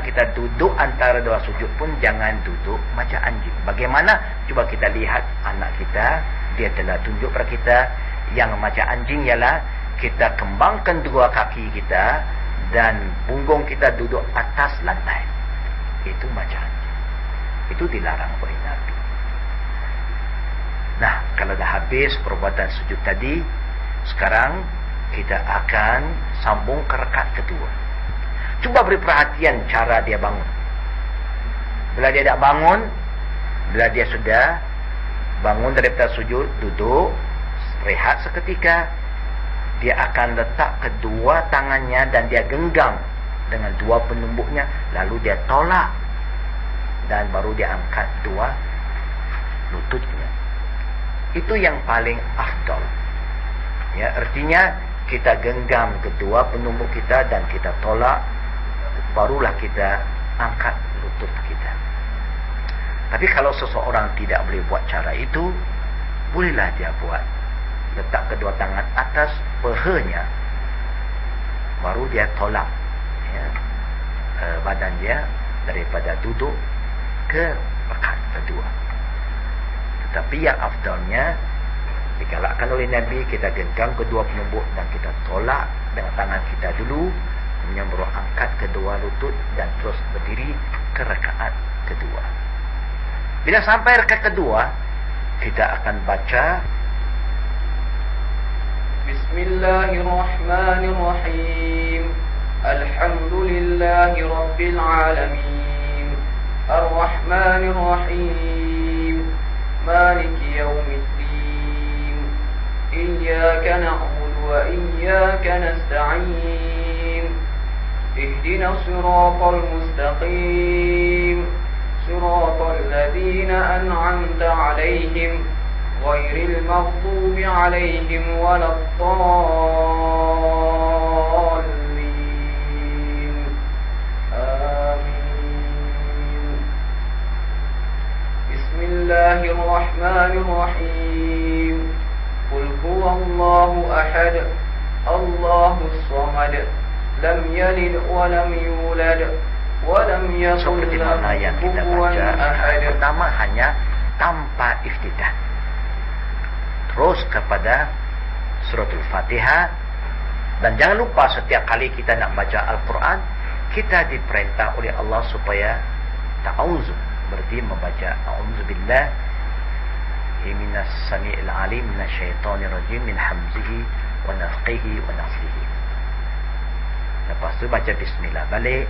kita duduk antara dua sujud pun jangan duduk macam anjing. Bagaimana? Cuba kita lihat anak kita, dia telah tunjuk kepada kita yang macam anjing ialah kita kembangkan dua kaki kita dan punggung kita duduk atas lantai. Itu macam anjing. Itu dilarang oleh Nabi. Nah, kalau dah habis perbuatan sujud tadi, sekarang kita akan sambung ke rakaat kedua. Cuba beri perhatian cara dia bangun. Bila dia tak bangun, bila dia sudah bangun daripada sujud, duduk, rehat seketika, dia akan letak kedua tangannya dan dia genggam dengan dua penumbuknya, lalu dia tolak dan baru dia angkat dua lututnya. Itu yang paling afdal. Ya, artinya kita genggam kedua penumbuk kita dan kita tolak, barulah kita angkat lutut kita. Tapi kalau seseorang tidak boleh buat cara itu, bolehlah dia buat. Letak kedua tangan atas pahanya, baru dia tolak ya, badan dia daripada duduk ke rakaat kedua. Tetapi yang afdalnya digalakkan oleh Nabi, kita genggam kedua penumbuk dan kita tolak dengan tangan kita dulu, kemudian baru angkat kedua lutut dan terus berdiri ke rakaat kedua. Bila sampai rakaat kedua, kita akan baca Bismillahirrahmanirrahim. Alhamdulillahi Rabbil Alamin. Ar-Rahmanirrahim. Maliki Yawmiddin. Iyyaka na'budu wa iyyaka nasta'in. اهدنا الصراط المستقيم صراط الذين أنعمت عليهم غير المغضوب عليهم ولا الضالين آمين. بسم الله الرحمن الرحيم. قل هو الله أحد الله الصمد lam yalid wa lam yulad wa lam yakul lahu kufuwan ahad. Pertama hanya tanpa iftidah, terus kepada suratul Fatihah. Dan jangan lupa setiap kali kita nak baca Al-Quran, kita diperintah oleh Allah supaya ta'awuzu, berarti membaca a'udzubillah minas sami'il alim minasyaitonir rajim min hamzihi wa nafthihi wa nafthihi. Lepas tu baca bismillah balik,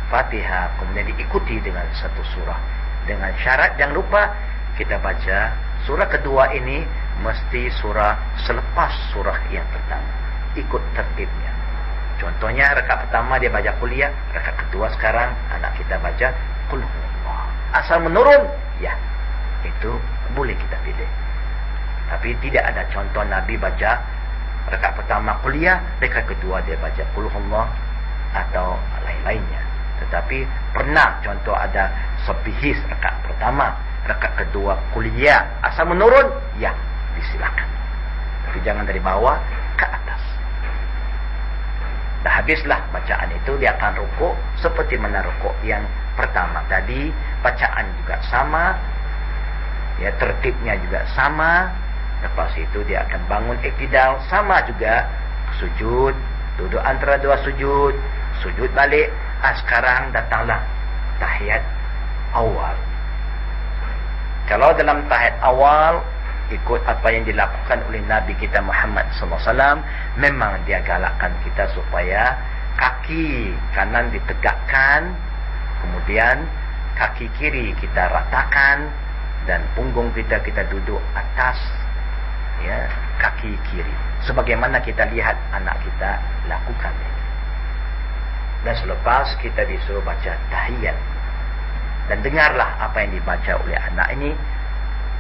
Fatihah, kemudian diikuti dengan satu surah. Dengan syarat jangan lupa kita baca surah kedua ini mesti surah selepas surah yang pertama. Ikut tertibnya. Contohnya rakaat pertama dia baca kuliah, rakaat kedua sekarang anak kita baca qul huwallah. Asal menurun, ya, itu boleh kita pilih. Tapi tidak ada contoh Nabi baca rakaat pertama kuliah, rakaat kedua dia baca qul huwallah atau lain-lainnya. Tetapi pernah contoh ada sebihis rakaat pertama, rakaat kedua kuliah, asal menurun, ya, disilakan. Tapi jangan dari bawah ke atas. Dah habislah bacaan itu, dia akan rukuk seperti mana rukuk yang pertama tadi. Bacaan juga sama, ya, tertibnya juga sama. Lepas itu dia akan bangun iktidal, sama juga sujud, duduk antara dua sujud, sujud balik. Sekarang datanglah tahiyat awal. Kalau dalam tahiyat awal ikut apa yang dilakukan oleh Nabi kita Muhammad SAW, memang dia galakkan kita supaya kaki kanan ditegakkan, kemudian kaki kiri kita ratakan, dan punggung kita duduk atas, ya, kaki kiri, sebagaimana kita lihat anak kita lakukan. Dan selepas kita disuruh baca tahiyat, dan dengarlah apa yang dibaca oleh anak ini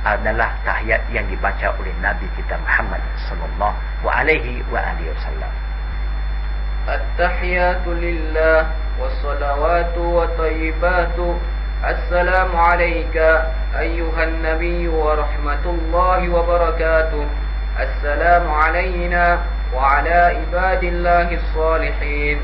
adalah tahiyat yang dibaca oleh Nabi kita Muhammad sallallahu alaihi wasallam. At-tahiyatu lillah was-salawatu wa thayyibatu. Assalamu alayka ayyuhan nabiyyu wa rahmatullahi wa barakatuh. Assalamu alayna wa ala ibadillahi as-salihin.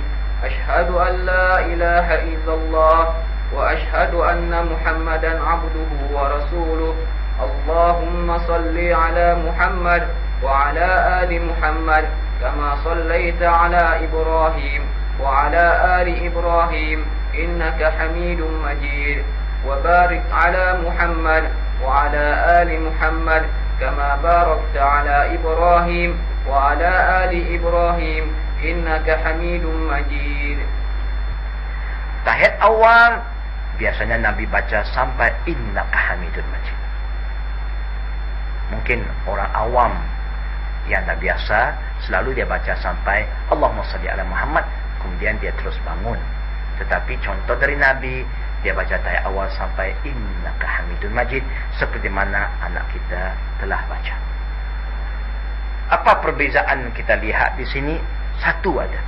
أشهد أن لا إله إلا الله وأشهد أن محمدا عبده ورسوله اللهم صل على محمد وعلى آل محمد كما صليت على إبراهيم وعلى آل إبراهيم إنك حميد مجيد وبارك على محمد وعلى آل محمد كما باركت على إبراهيم وعلى آل إبراهيم إنك حميد مجيد. Tahiyat awal biasanya Nabi baca sampai innaka hamidun majid. Mungkin orang awam yang tak biasa selalu dia baca sampai Allahumma salli ala Muhammad, kemudian dia terus bangun. Tetapi contoh dari Nabi, dia baca tahiyat awal sampai innaka hamidun majid, seperti mana anak kita telah baca. Apa perbezaan kita lihat di sini? Satu ada,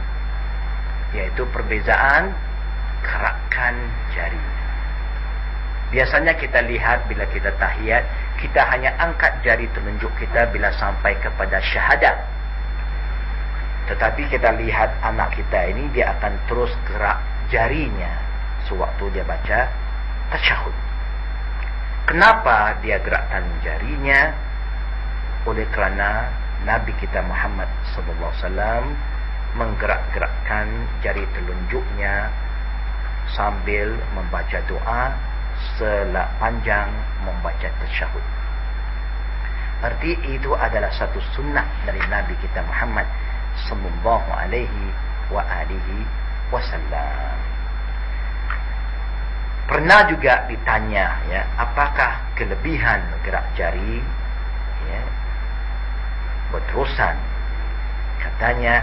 yaitu perbezaan gerakan jari. Biasanya kita lihat bila kita tahiyat, kita hanya angkat jari telunjuk kita bila sampai kepada syahadat. Tetapi kita lihat anak kita ini, dia akan terus gerak jarinya sewaktu dia baca tasyahud. Kenapa dia gerakkan jarinya? Oleh kerana Nabi kita Muhammad sallallahu alaihi wasallam menggerak-gerakkan jari telunjuknya sambil membaca doa sepanjang membaca tasyahud. Arti itu adalah satu sunnah dari Nabi kita Muhammad sallallahu alaihi wa alihi wasallam. Pernah juga ditanya, ya, apakah kelebihan gerak jari, ya, berterusan? Katanya,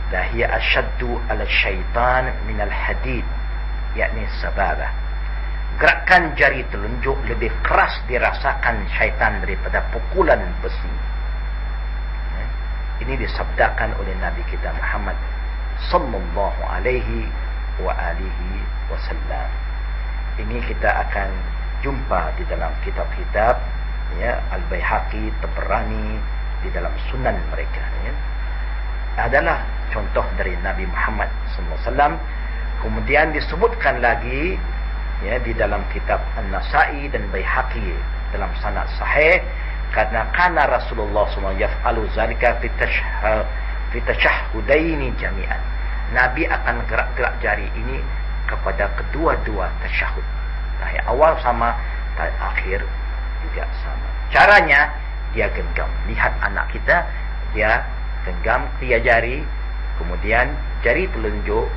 dahiya asyaddu ala syaitan minal hadid, yakni sababah. Gerakan jari telunjuk lebih keras dirasakan syaitan daripada pukulan besi. Ya. Ini disabdakan oleh Nabi kita Muhammad sallallahu alaihi wa alihi wasallam. Ini kita akan jumpa di dalam kitab-kitab, ya, Al-Baihaqi, Tabrani, di dalam sunan mereka, ya. Adalah contoh dari Nabi Muhammad sallallahu alaihi wasallam. Kemudian disebutkan lagi, ya, di dalam kitab An-Nasa'i dan Baihaqi dalam sanad sahih, karena Rasulullah SAW yaf'alu zalika fi tashahhudaini jami'an. Nabi akan gerak-gerak jari ini kepada kedua-dua tasyahud. Tahiyat awal sama, tahiyat akhir juga sama. Caranya dia genggam. Lihat anak kita, dia genggam tiga jari, kemudian jari telunjuk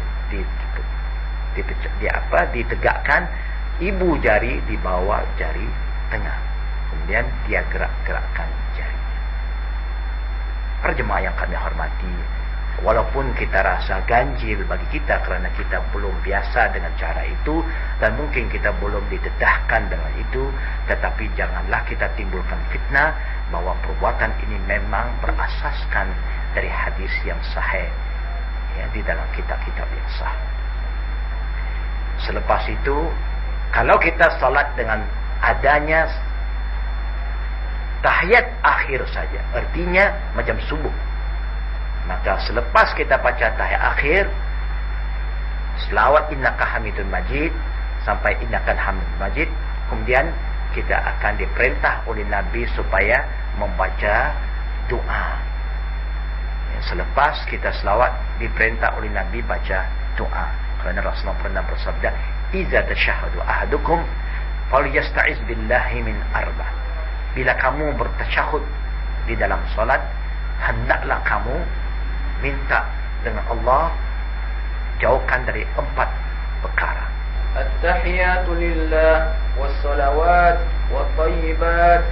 ditegakkan, ibu jari di bawah jari tengah, kemudian dia gerak-gerakkan jari. Para jemaah yang kami hormati, walaupun kita rasa ganjil bagi kita kerana kita belum biasa dengan cara itu dan mungkin kita belum didedahkan dengan itu, tetapi janganlah kita timbulkan fitnah bahawa perbuatan ini memang berasaskan dari hadis yang sahih, ya, di dalam kitab-kitab yang sah. Selepas itu, kalau kita salat dengan adanya tahiyat akhir saja, artinya macam subuh, maka selepas kita baca tahiyat akhir, selawat innaka hamidun majid sampai innaka hamidun majid, kemudian kita akan diperintah oleh Nabi supaya membaca doa. Ya, selepas kita selawat, diperintah oleh Nabi baca doa. Kerana Rasulullah pernah bersabda, "Iza tashahhadu ahadukum falyasta'iz billahi min arba." Bila kamu bertasyahud di dalam solat, hendaklah kamu minta dengan Allah jauhkan dari 4 perkara. At-tahiyatu lillah was-salawat wat-thayyibat